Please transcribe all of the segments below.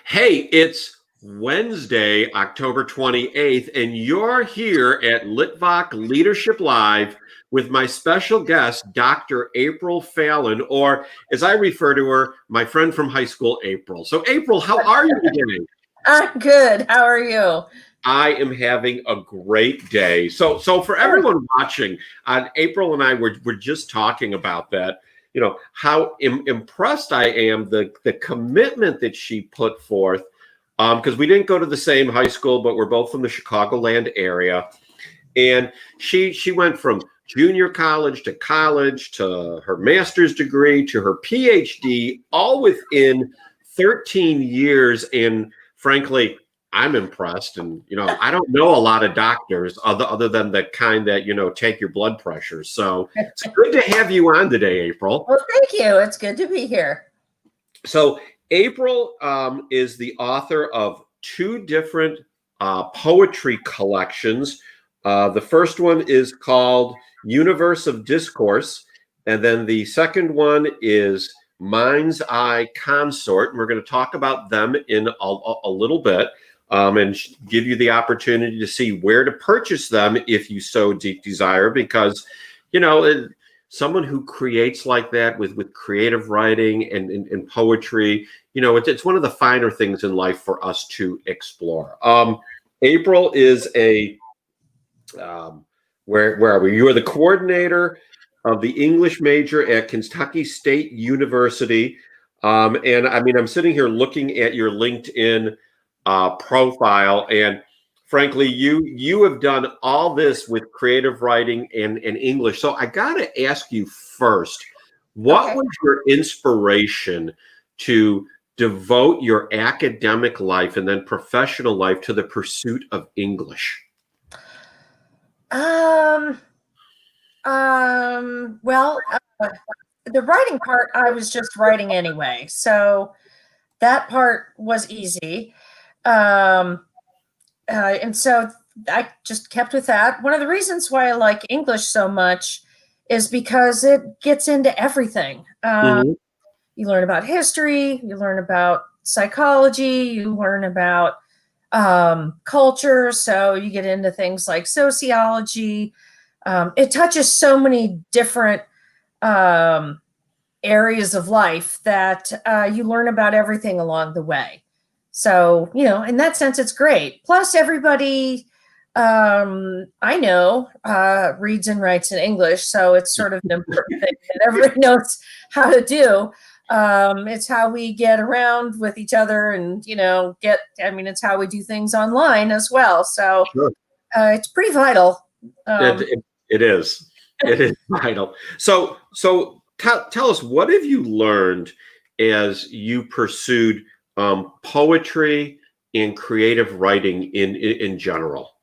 Hey, it's Wednesday, October 28th, and you're here at Litvak Leadership Live with my special guest, Dr. April Fallon, or as I refer to her, my friend from high school, April. So, April, how are you today? I'm good. How are you? I am having a great day. So for everyone watching, April and I were just talking about that. You know how impressed I am the commitment that she put forth. Because we didn't go to the same high school, but we're both from the Chicagoland area, and she went from junior college to her master's degree to her PhD, all within 13 years. And frankly, I'm impressed. And, I don't know a lot of doctors other than the kind that, take your blood pressure. So it's good to have you on today, April. Well, thank you. It's good to be here. So April is the author of two different poetry collections. The first one is called Universe of Discourse, and then the second one is Mind's Eye Consort. And we're going to talk about them in a little bit and give you the opportunity to see where to purchase them if you so desire, because, someone who creates like that with creative writing and poetry, it's one of the finer things in life for us to explore. April is where are we? You are the coordinator of the English major at Kentucky State University. And I mean, I'm sitting here looking at your LinkedIn profile, and frankly, you have done all this with creative writing and English. So I got to ask you first, what was your inspiration to devote your academic life and then professional life to the pursuit of English? Well, the writing part, I was just writing anyway. So that part was easy. And so I just kept with that. One of the reasons why I like English so much is because it gets into everything. You learn about history, you learn about psychology, you learn about culture. So you get into things like sociology. It touches so many different areas of life that you learn about everything along the way. So, in that sense, it's great. Plus, everybody I know reads and writes in English. So it's sort of an important thing that everybody knows how to do. It's how we get around with each other and, it's how we do things online as well. So Sure. It's pretty vital. It is. It is vital. So tell us, what have you learned as you pursued poetry and creative writing in general?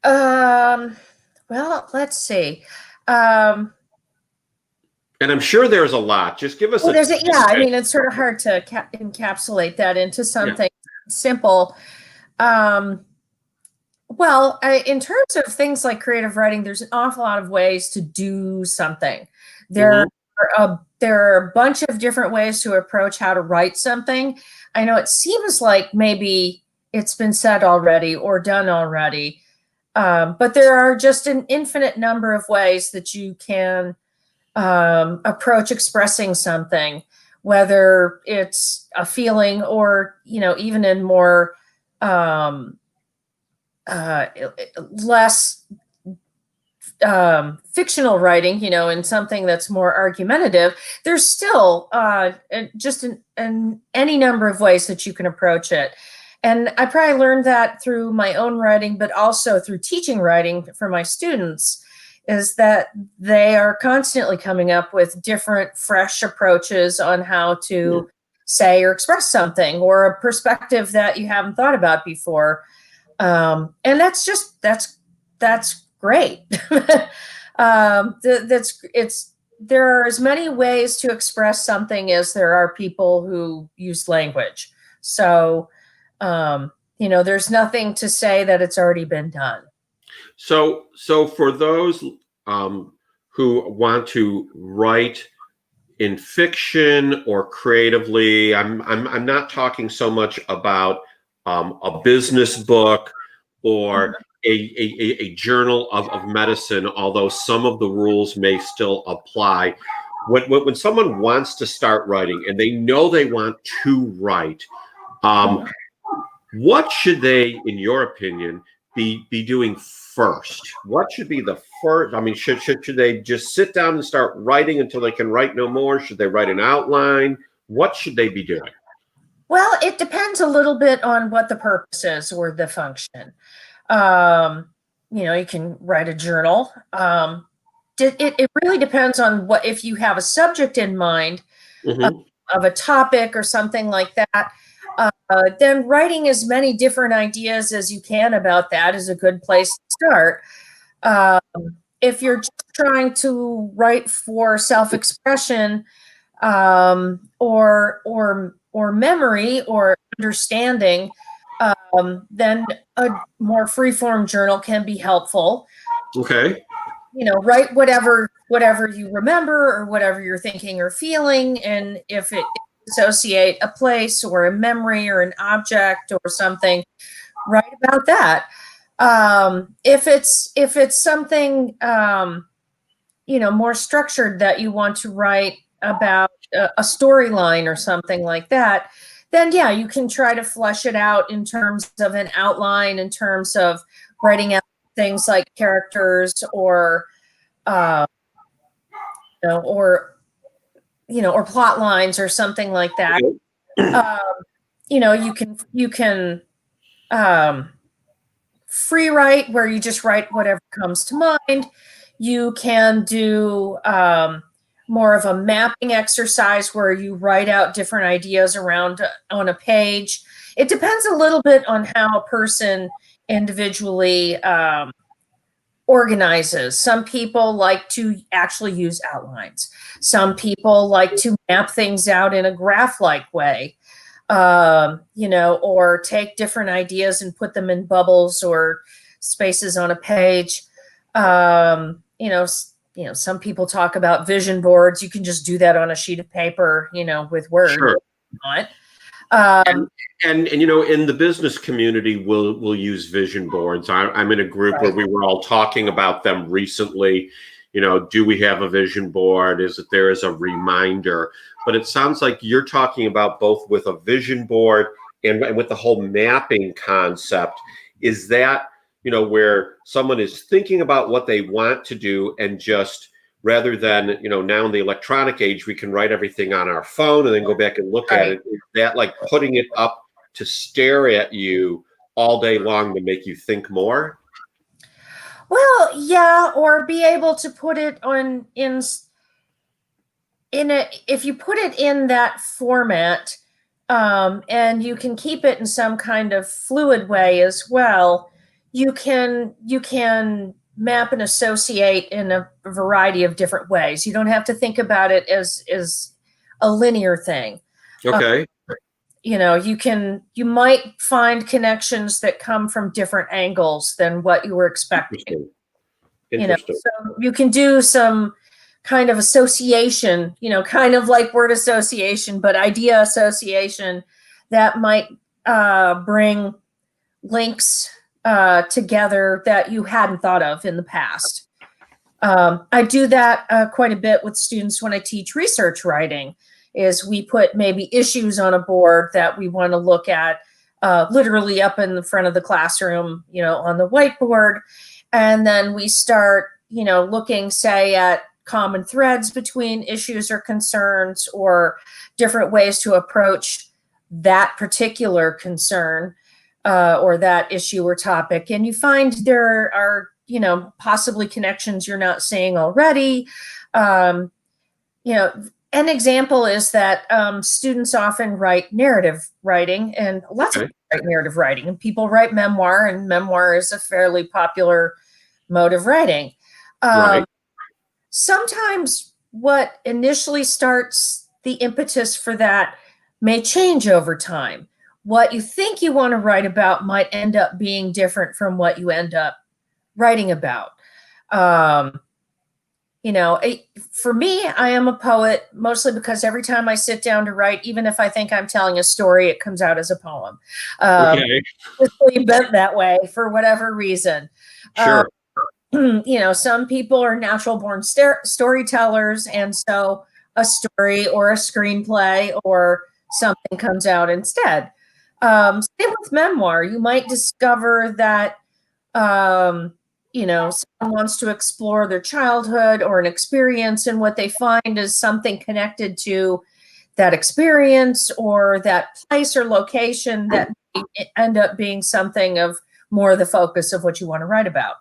Well, let's see. And I'm sure there's a lot. Just give us it's sort of hard to encapsulate that into something simple. Well, in terms of things like creative writing, there's an awful lot of ways to do something. There are a bunch of different ways to approach how to write something. I know it seems like maybe it's been said already or done already, but there are just an infinite number of ways that you can approach expressing something, whether it's a feeling or, even in more less fictional writing, in something that's more argumentative. There's still just any number of ways that you can approach it. And I probably learned that through my own writing, but also through teaching writing for my students, is that they are constantly coming up with different, fresh approaches on how to say or express something, or a perspective that you haven't thought about before. And that's great. There are as many ways to express something as there are people who use language. So, there's nothing to say that it's already been done. So for those who want to write in fiction or creatively. I'm not talking so much about a business book or a journal of medicine, although some of the rules may still apply. When someone wants to start writing and they know they want to write, what should they, in your opinion, be doing first? What should be the first? I mean, should they just sit down and start writing until they can write no more? Should they write an outline? What should they be doing? Well, it depends a little bit on what the purpose is or the function. You can write a journal. It really depends on what, if you have a subject in mind of a topic or something like that, then writing as many different ideas as you can about that is a good place to start. If you're just trying to write for self-expression, or memory or understanding, then a more free-form journal can be helpful. Okay. Write whatever you remember or whatever you're thinking or feeling, and if it associate a place or a memory or an object or something, write about that. If it's something more structured that you want to write about, a storyline or something like that, then yeah, you can try to flesh it out in terms of an outline, in terms of writing out things like characters or or plot lines or something like that. You can free write, where you just write whatever comes to mind. You can do more of a mapping exercise where you write out different ideas around on a page. It depends a little bit on how a person individually organizes. Some people like to actually use outlines. Some people like to map things out in a graph-like way, or take different ideas and put them in bubbles or spaces on a page. Some people talk about vision boards. You can just do that on a sheet of paper, with Word. Sure. And in the business community, we'll use vision boards. I'm in a group where we were all talking about them recently. Do we have a vision board? Is it there as a reminder? But it sounds like you're talking about both with a vision board and with the whole mapping concept. Is that, where someone is thinking about what they want to do, and just rather than, now in the electronic age, we can write everything on our phone and then go back and look at it. Is that like putting it up to stare at you all day long to make you think more? Well, yeah, or be able to put it if you put it in that format, and you can keep it in some kind of fluid way as well, you can map and associate in a variety of different ways. You don't have to think about it as a linear thing. Okay. You might find connections that come from different angles than what you were expecting. Interesting. So you can do some kind of association, kind of like word association, but idea association that might bring links together that you hadn't thought of in the past. I do that quite a bit with students when I teach research writing. Is we put maybe issues on a board that we want to look at, literally up in the front of the classroom, on the whiteboard. And then we start, looking, say, at common threads between issues or concerns, or different ways to approach that particular concern, or that issue or topic. And you find there are, possibly connections you're not seeing already. An example is that students often write narrative writing, and lots of people write narrative writing, and people write memoir, and memoir is a fairly popular mode of writing. Sometimes what initially starts the impetus for that may change over time. What you think you want to write about might end up being different from what you end up writing about. For me, I am a poet mostly because every time I sit down to write, even if I think I'm telling a story, it comes out as a poem. Okay. It's bent that way for whatever reason. Sure. Some people are natural born storytellers, and so a story or a screenplay or something comes out instead. Same with memoir. You might discover that someone wants to explore their childhood or an experience, and what they find is something connected to that experience or that place or location that may end up being something of more the focus of what you want to write about.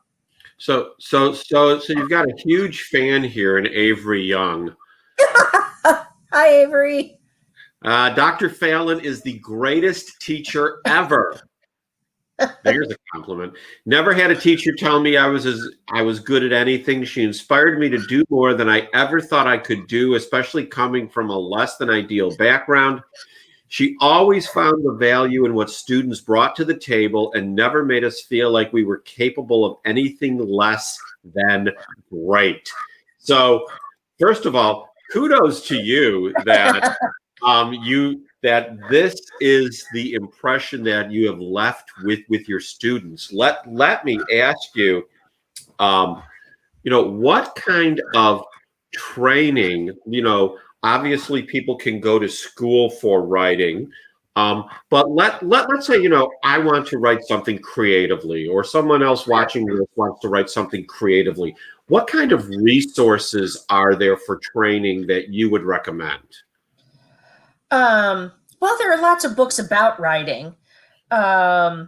So you've got a huge fan here in Avery Young. Hi, Avery. Dr. Fallon is the greatest teacher ever. There's a compliment. Never had a teacher tell me I was good at anything. She inspired me to do more than I ever thought I could do, especially coming from a less than ideal background. She always found the value in what students brought to the table and never made us feel like we were capable of anything less than great. So, first of all, kudos to you that that this is the impression that you have left with your students. Let me ask you, what kind of training, obviously people can go to school for writing, but let's say, I want to write something creatively, or someone else watching this wants to write something creatively. What kind of resources are there for training that you would recommend? Well, there are lots of books about writing. A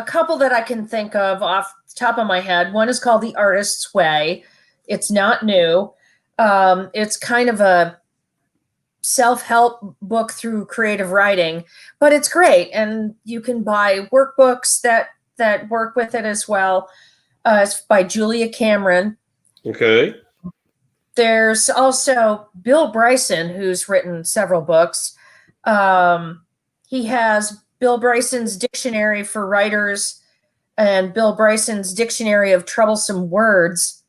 couple that I can think of off the top of my head. One is called The Artist's Way. It's not new. It's kind of a self-help book through creative writing, but it's great. And you can buy workbooks that work with it as well. It's by Julia Cameron. Okay. There's also Bill Bryson, who's written several books. He has Bill Bryson's Dictionary for Writers and Bill Bryson's Dictionary of Troublesome Words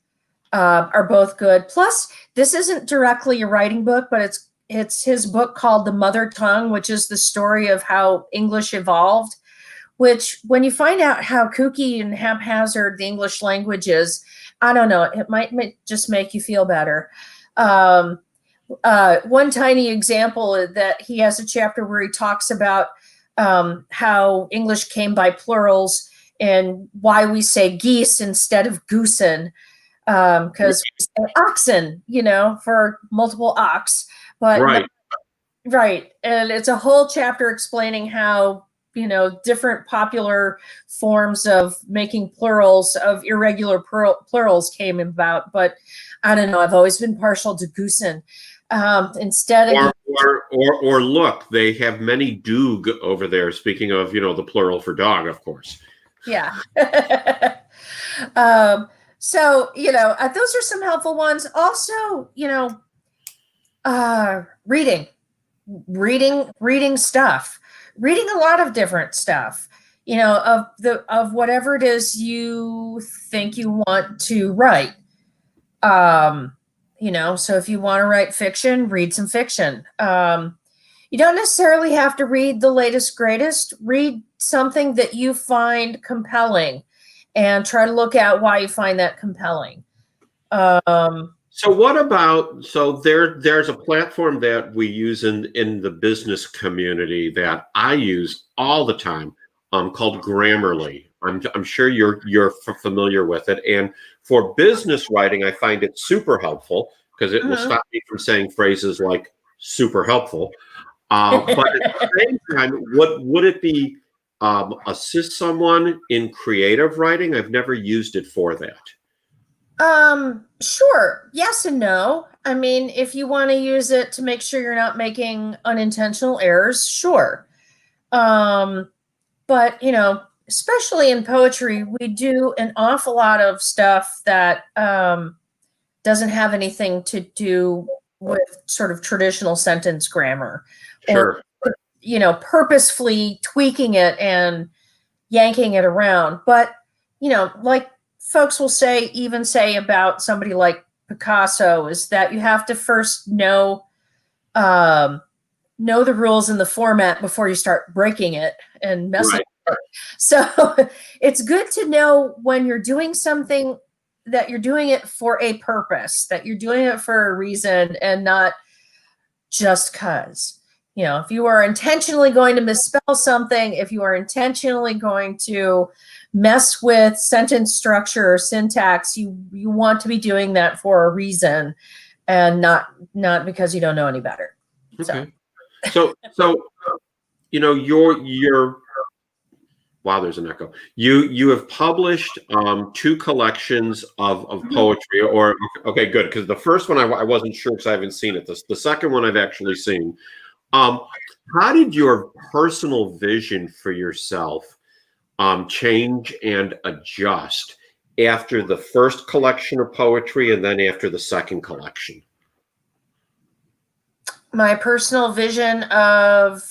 are both good. Plus, this isn't directly a writing book, but it's his book called The Mother Tongue, which is the story of how English evolved, which when you find out how kooky and haphazard the English language is, I don't know, it might just make you feel better. One tiny example that he has a chapter where he talks about how English came by plurals and why we say geese instead of goosen, because we say oxen, for multiple ox, but right. Right. And it's a whole chapter explaining how, different popular forms of making plurals of irregular plurals came about. But I don't know, I've always been partial to goosen. Instead of or look, they have many doog over there. Speaking of, the plural for dog, of course. Yeah. So, those are some helpful ones. Also, reading stuff, reading a lot of different stuff, of whatever it is you think you want to write. So if you want to write fiction, read some fiction. You don't necessarily have to read the latest, greatest. Read something that you find compelling and try to look at why you find that compelling. So what about, there's a platform that we use in the business community that I use all the time, called Grammarly. I'm sure you're familiar with it. And for business writing, I find it super helpful because it will stop me from saying phrases like super helpful. But at the same time, would it be assist someone in creative writing? I've never used it for that. Sure. Yes and no. I mean, if you want to use it to make sure you're not making unintentional errors, sure. But, especially in poetry, we do an awful lot of stuff that doesn't have anything to do with sort of traditional sentence grammar. Sure. Or, purposefully tweaking it and yanking it around. But, like folks will say about somebody like Picasso is that you have to first know the rules and the format before you start breaking it and messing with it. So it's good to know when you're doing something that you're doing it for a purpose, that you're doing it for a reason and not just because. You know, if you are intentionally going to misspell something, if you are intentionally going to mess with sentence structure or syntax, you want to be doing that for a reason and not because you don't know any better. Okay. So you know, your wow, there's an echo. You have published 2 collections of poetry, or okay, good, because the first one I wasn't sure because I haven't seen it. The second one I've actually seen. How did your personal vision for yourself change and adjust after the first collection of poetry and then after the second collection? My personal vision of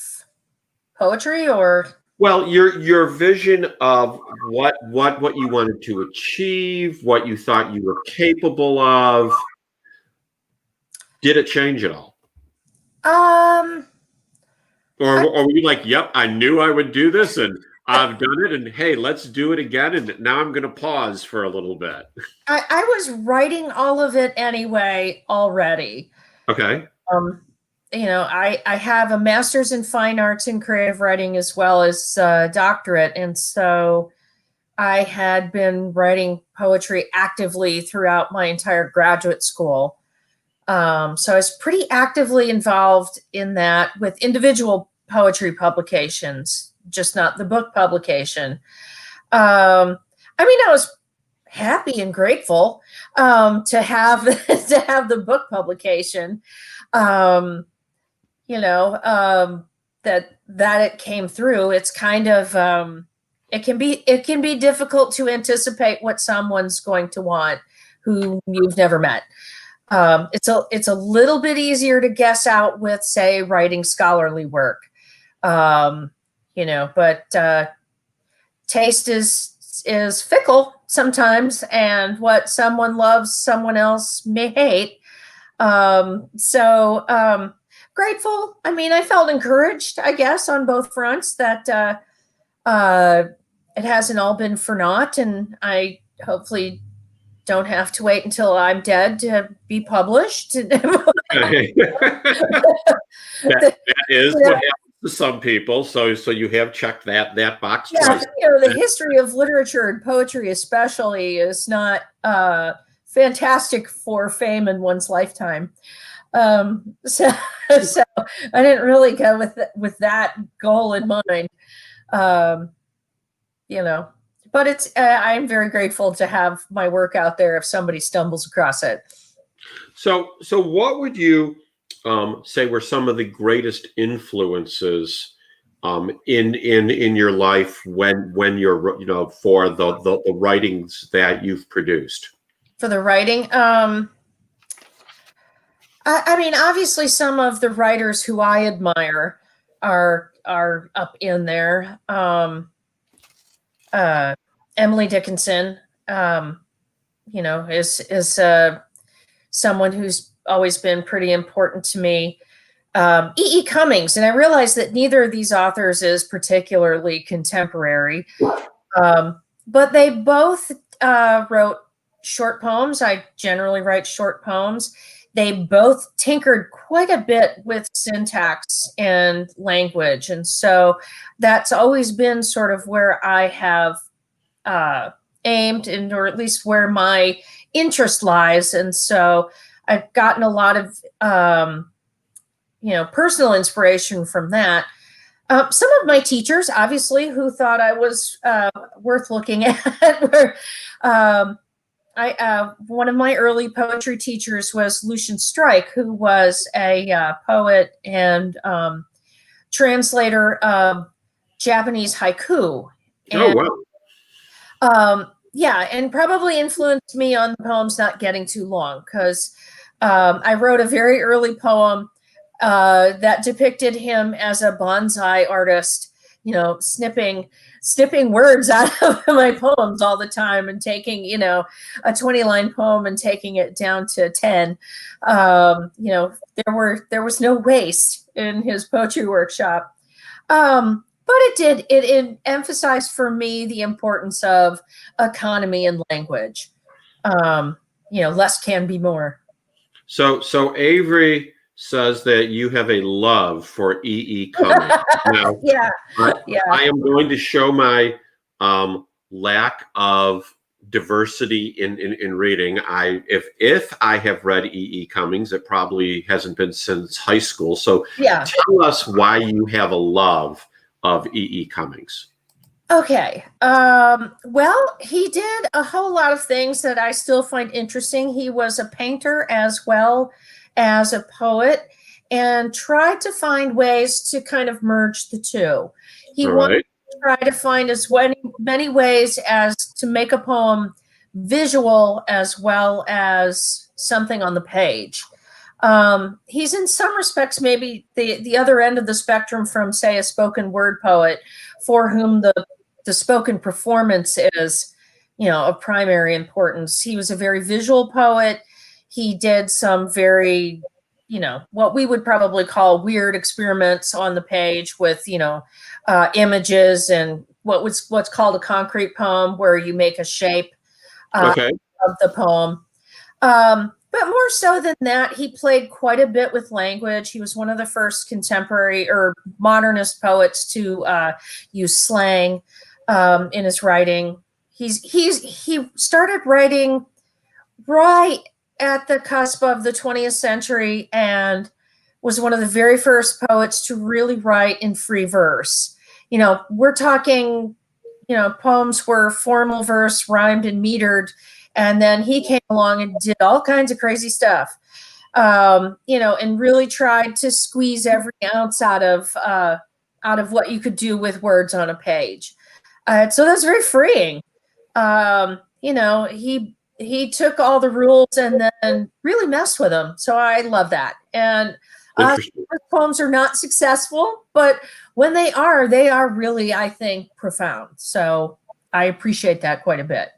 poetry, or well, your vision of what you wanted to achieve, what you thought you were capable of. Did it change at all? Or were you like, yep, I knew I would do this and I've done it, and hey, let's do it again, and now I'm going to pause for a little bit. I was writing all of it anyway already. Okay. You know, I have a master's in fine arts and creative writing as well as a doctorate. And so I had been writing poetry actively throughout my entire graduate school. So I was pretty actively involved in that with individual poetry publications, just not the book publication. I mean, I was happy and grateful to have the book publication. You know, that it came through. It's kind of it can be difficult to anticipate what someone's going to want who you've never met. It's a little bit easier to guess out with, say, writing scholarly work. You know, but taste is fickle sometimes, and what someone loves, someone else may hate. Grateful. I mean, I felt encouraged, I guess, on both fronts that it hasn't all been for naught, and I hopefully don't have to wait until I'm dead to be published. that is what happens to some people. So you have checked that box twice. You know, the history of literature and poetry especially is not fantastic for fame in one's lifetime. So I didn't really go with that goal in mind. You know, but it's I'm very grateful to have my work out there if somebody stumbles across it. So what would you say were some of the greatest influences in your life when you're, you know, for the writings that you've produced? For the writing, I mean, obviously, some of the writers who I admire are up in there. Emily Dickinson, you know, is someone who's always been pretty important to me. EE Cummings, and I realize that neither of these authors is particularly contemporary, but they both wrote short poems. I generally write short poems. They both tinkered quite a bit with syntax and language. And so that's always been sort of where I have aimed, and or at least where my interest lies. And so I've gotten a lot of, you know, personal inspiration from that. Some of my teachers, obviously, who thought I was worth looking at were, one of my early poetry teachers was Lucian Strike, who was a poet and translator of Japanese haiku. And, yeah, and probably influenced me on the poems not getting too long, because I wrote a very early poem that depicted him as a bonsai artist snipping words out of my poems all the time and taking, a 20-line poem and taking it down to 10. There was no waste in his poetry workshop. But it emphasized for me the importance of economy and language. Less can be more. So Avery says that you have a love for E.E. Cummings. Now, yeah. I am going to show my lack of diversity in reading. If I have read E.E. Cummings, it probably hasn't been since high school. So tell us why you have a love of E.E. Cummings. Okay. Well, he did a whole lot of things that I still find interesting. He was a painter as well as a poet and tried to find ways to kind of merge the two. He wanted to try to find as many ways as to make a poem visual as well as something on the page. He's in some respects maybe the other end of the spectrum from, say, a spoken word poet for whom the spoken performance is, of primary importance. He was a very visual poet. He did some very, what we would probably call weird experiments on the page with, images and what's called a concrete poem, where you make a shape of the poem. But more so than that, he played quite a bit with language. He was one of the first contemporary or modernist poets to use slang in his writing. He started writing right at the cusp of the 20th century and was one of the very first poets to really write in free verse. We're talking, poems were formal verse, rhymed and metered. And then he came along and did all kinds of crazy stuff, and really tried to squeeze every ounce out of what you could do with words on a page. So that's very freeing. He took all the rules and then really messed with them. So I love that. And his poems are not successful, but when they are really, I think, profound. So I appreciate that quite a bit.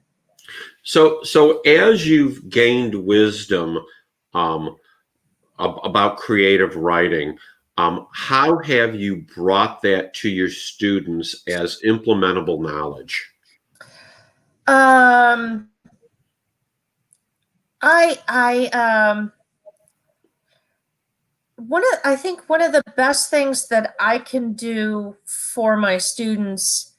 So as you've gained wisdom about creative writing, how have you brought that to your students as implementable knowledge? I think one of the best things that I can do for my students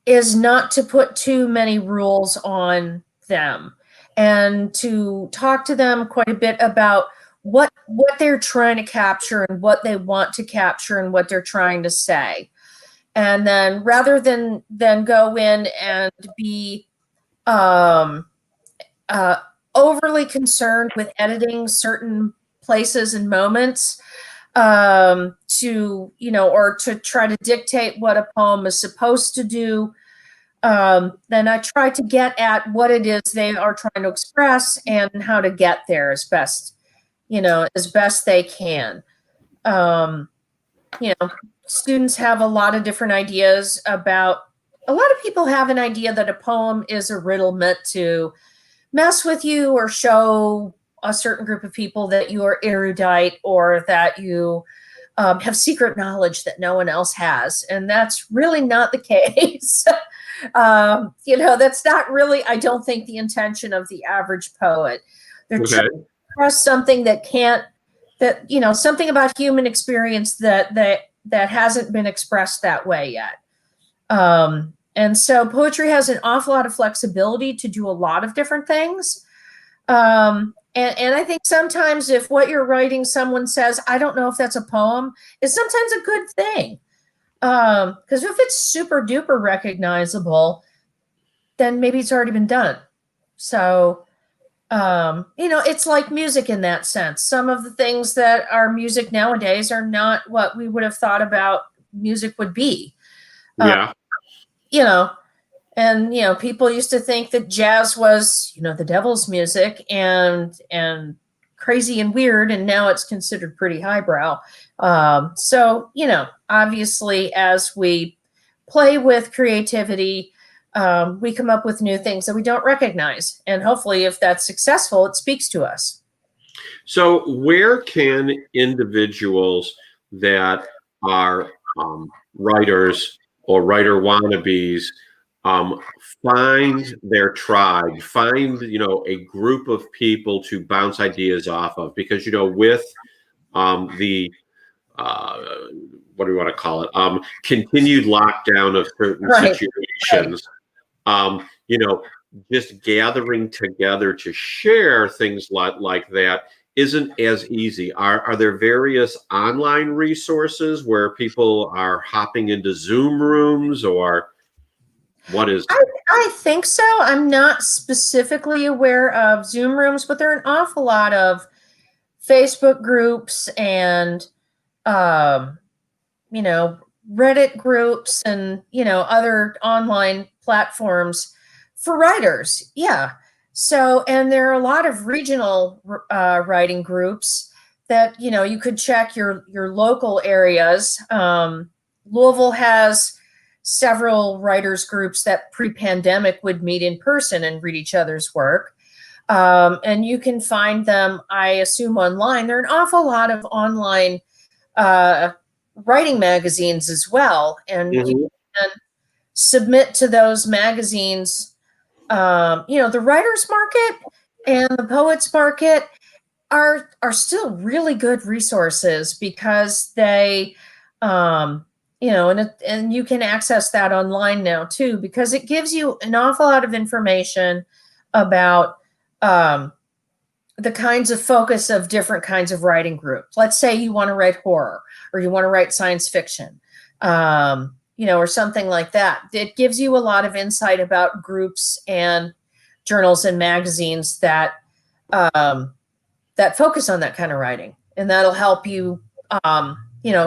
is not to put too many rules on them, and to talk to them quite a bit about what they're trying to capture and what they want to capture and what they're trying to say. And then rather than go in and be overly concerned with editing certain places and moments, or to try to dictate what a poem is supposed to do, then I try to get at what it is they are trying to express and how to get there as best they can. Students have a lot of different ideas about. A lot of people have an idea that a poem is a riddle meant to mess with you or show a certain group of people that you are erudite or that you have secret knowledge that no one else has. And that's really not the case. That's not really, I don't think, the intention of the average poet. They're trying to express something something about human experience that hasn't been expressed that way yet. And so poetry has an awful lot of flexibility to do a lot of different things. And I think sometimes if what you're writing, someone says, I don't know if that's a poem, is sometimes a good thing. Because if it's super duper recognizable, then maybe it's already been done. So, it's like music in that sense. Some of the things that are music nowadays are not what we would have thought about music would be. And people used to think that jazz was, the devil's music, and crazy and weird, and now it's considered pretty highbrow. So, obviously, as we play with creativity, we come up with new things that we don't recognize. And hopefully, if that's successful, it speaks to us. So where can individuals that are writers or writer wannabes find their tribe, find, a group of people to bounce ideas off of? Because, with the what do we want to call it? Continued lockdown of certain Right. situations, just gathering together to share things like that isn't as easy. Are there various online resources where people are hopping into Zoom rooms, or what is it? I think so. I'm not specifically aware of Zoom rooms, but there are an awful lot of Facebook groups and, Reddit groups and, other online platforms for writers. Yeah. So, and there are a lot of regional writing groups that, you could check your local areas. Louisville has several writers groups that pre-pandemic would meet in person and read each other's work. And you can find them, I assume, online. There are an awful lot of online writing magazines as well. And you can submit to those magazines. The writers market and the poets market are still really good resources because they, and you can access that online now too, because it gives you an awful lot of information about the kinds of focus of different kinds of writing groups. Let's say you want to write horror or you want to write science fiction, or something like that. It gives you a lot of insight about groups and journals and magazines that that focus on that kind of writing, and that'll help you,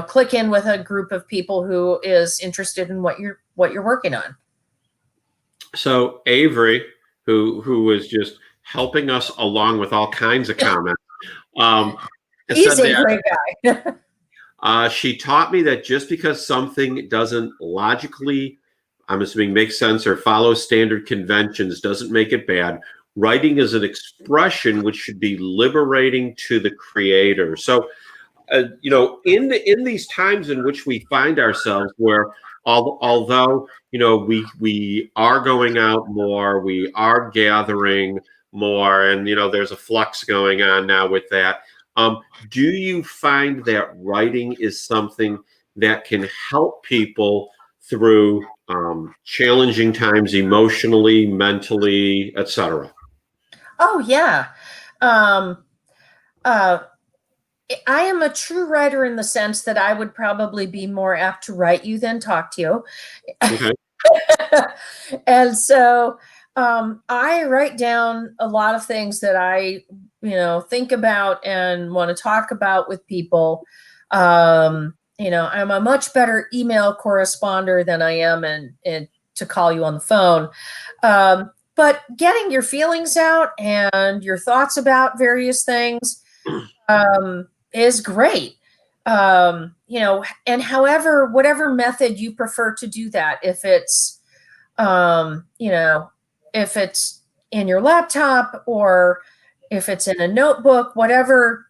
click in with a group of people who is interested in what you're working on. So Avery, who was just helping us along with all kinds of comments, He's a great guy. She taught me that just because something doesn't logically, I'm assuming, make sense or follow standard conventions doesn't make it bad. Writing is an expression which should be liberating to the creator. So, in these times in which we find ourselves, where although we are going out more, we are gathering more, and there's a flux going on now with that. Do you find that writing is something that can help people through challenging times emotionally, mentally, etc.? Oh, yeah. I am a true writer in the sense that I would probably be more apt to write you than talk to you. Okay. And so I write down a lot of things that I, think about and want to talk about with people. I'm a much better email corresponder than I am in to call you on the phone. But getting your feelings out and your thoughts about various things is great. And whatever method you prefer to do that, if it's, if it's in your laptop or if it's in a notebook, whatever,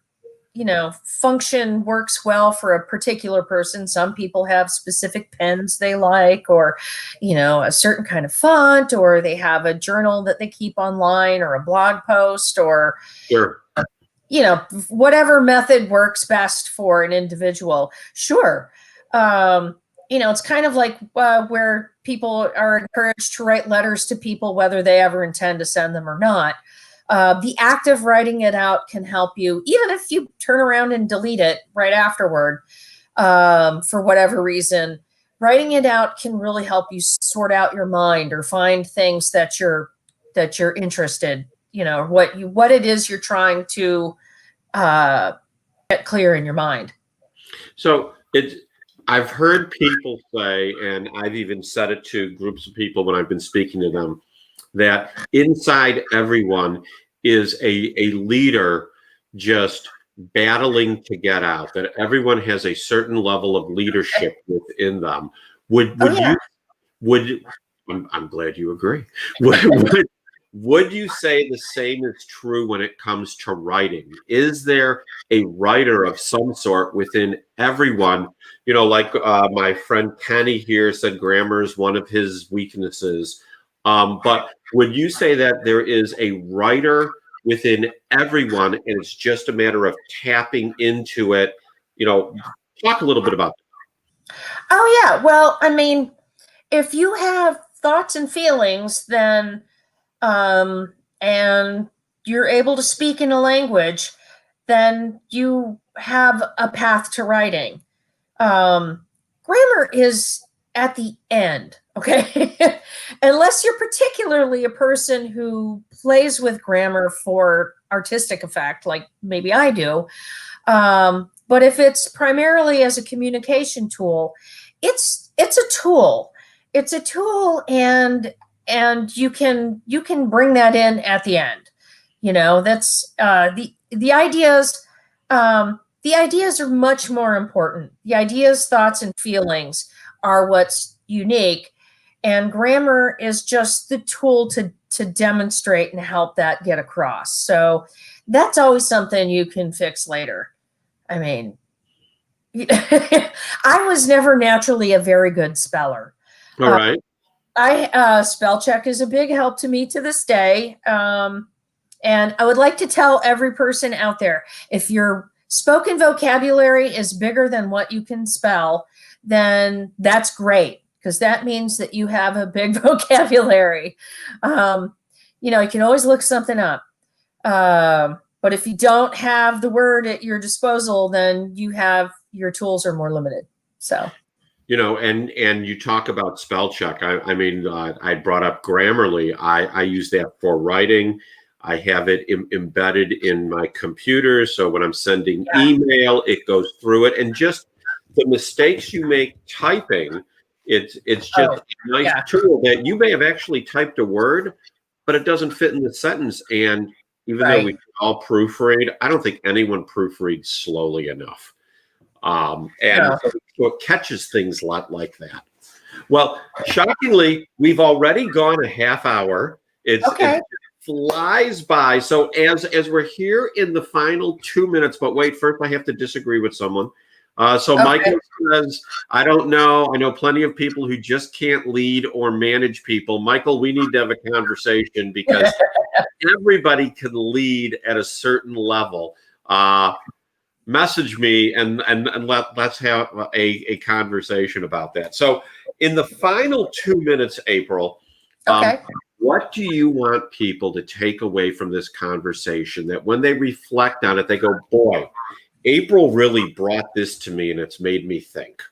function works well for a particular person. Some people have specific pens they like, or, a certain kind of font, or they have a journal that they keep online, or a blog post, or, Sure. Whatever method works best for an individual. Sure. It's kind of like where people are encouraged to write letters to people, whether they ever intend to send them or not. The act of writing it out can help you, even if you turn around and delete it right afterward, for whatever reason. Writing it out can really help you sort out your mind or find things that you're interested, what it is you're trying to get clear in your mind. So I've heard people say, and I've even said it to groups of people when I've been speaking to them, that inside everyone is a leader just battling to get out, that everyone has a certain level of leadership within them. Would yeah. you would I'm glad you agree. Would you say the same is true when it comes to writing? Is there a writer of some sort within everyone? You know, like my friend Kenny here said, grammar is one of his weaknesses. But would you say that there is a writer within everyone, and it's just a matter of tapping into it? You know, talk a little bit about that. Oh, yeah. Well, I mean, if you have thoughts and feelings, then and you're able to speak in a language, then you have a path to writing. Grammar is at the end, okay? Unless you're particularly a person who plays with grammar for artistic effect, like maybe I do. But if it's primarily as a communication tool, it's a tool. It's a tool, and you can bring that in at the end. You know, that's the ideas. The ideas are much more important. The ideas, thoughts, and feelings are what's unique, and grammar is just the tool to demonstrate and help that get across. So that's always something you can fix later. I mean, I was never naturally a very good speller. All right. Spell check is a big help to me to this day. And I would like to tell every person out there, if your spoken vocabulary is bigger than what you can spell, then that's great, because that means that you have a big vocabulary. You know, you can always look something up. But if you don't have the word at your disposal, then your tools are more limited. So, you know, and you talk about spell check. I mean, I brought up Grammarly. I use that for writing. I have it embedded in my computer, so when I'm sending email, it goes through it. And just the mistakes you make typing, it's just a nice tool that you may have actually typed a word, but it doesn't fit in the sentence. And even though we all proofread, I don't think anyone proofreads slowly enough. So it catches things a lot like that. Well, shockingly, we've already gone a half hour. It flies by. So as we're here in the final 2 minutes, but wait, first I have to disagree with someone. Michael says, I don't know. I know plenty of people who just can't lead or manage people. Michael, we need to have a conversation, because everybody can lead at a certain level. Message me and let's have a conversation about that. So in the final 2 minutes, April, what do you want people to take away from this conversation, that when they reflect on it, they go, boy, April really brought this to me and it's made me think?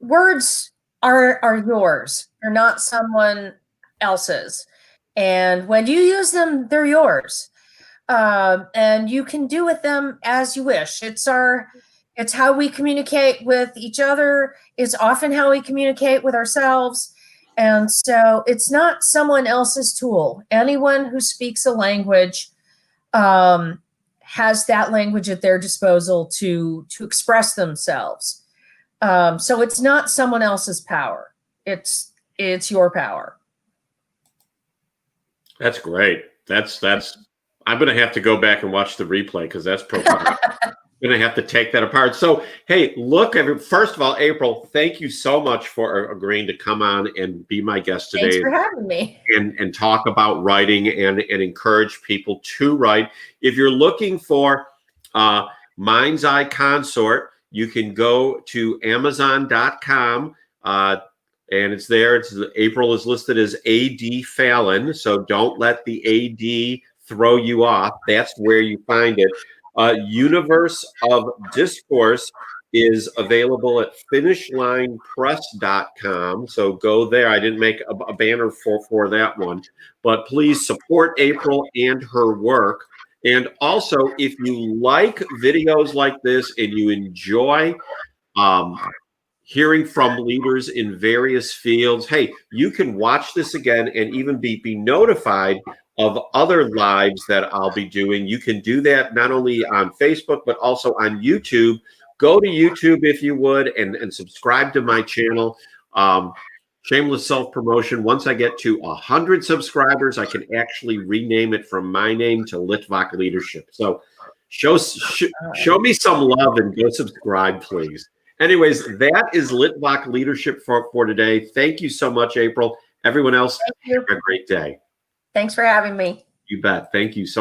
Words are yours. They're not someone else's. And when you use them, they're yours. And you can do with them as you wish. It's how we communicate with each other. It's often how we communicate with ourselves. And so it's not someone else's tool. Anyone who speaks a language has that language at their disposal to express themselves. So it's not someone else's power. It's your power. That's great. That's I'm going to have to go back and watch the replay, because that's profound. I'm going to have to take that apart. So, hey, look, first of all, April, thank you so much for agreeing to come on and be my guest today. Thanks for having me. And talk about writing and encourage people to write. If you're looking for Mind's Eye Consort, you can go to Amazon.com. And it's there. April is listed as A.D. Fallon, so don't let the A.D. throw you off. That's where you find it. Universe of Discourse is available at finishlinepress.com. So go there. I didn't make a banner for that one, but please support April and her work. And also, if you like videos like this and you enjoy hearing from leaders in various fields. Hey, you can watch this again and even be notified of other lives that I'll be doing. You can do that not only on Facebook, but also on YouTube. Go to YouTube if you would, and subscribe to my channel. Shameless self-promotion. Once I get to 100 subscribers, I can actually rename it from my name to Litvak Leadership. So show me some love and go subscribe, please. Anyways, that is Litvak Leadership for today. Thank you so much, April. Everyone else, have a great day. Thanks for having me. You bet. Thank you so much.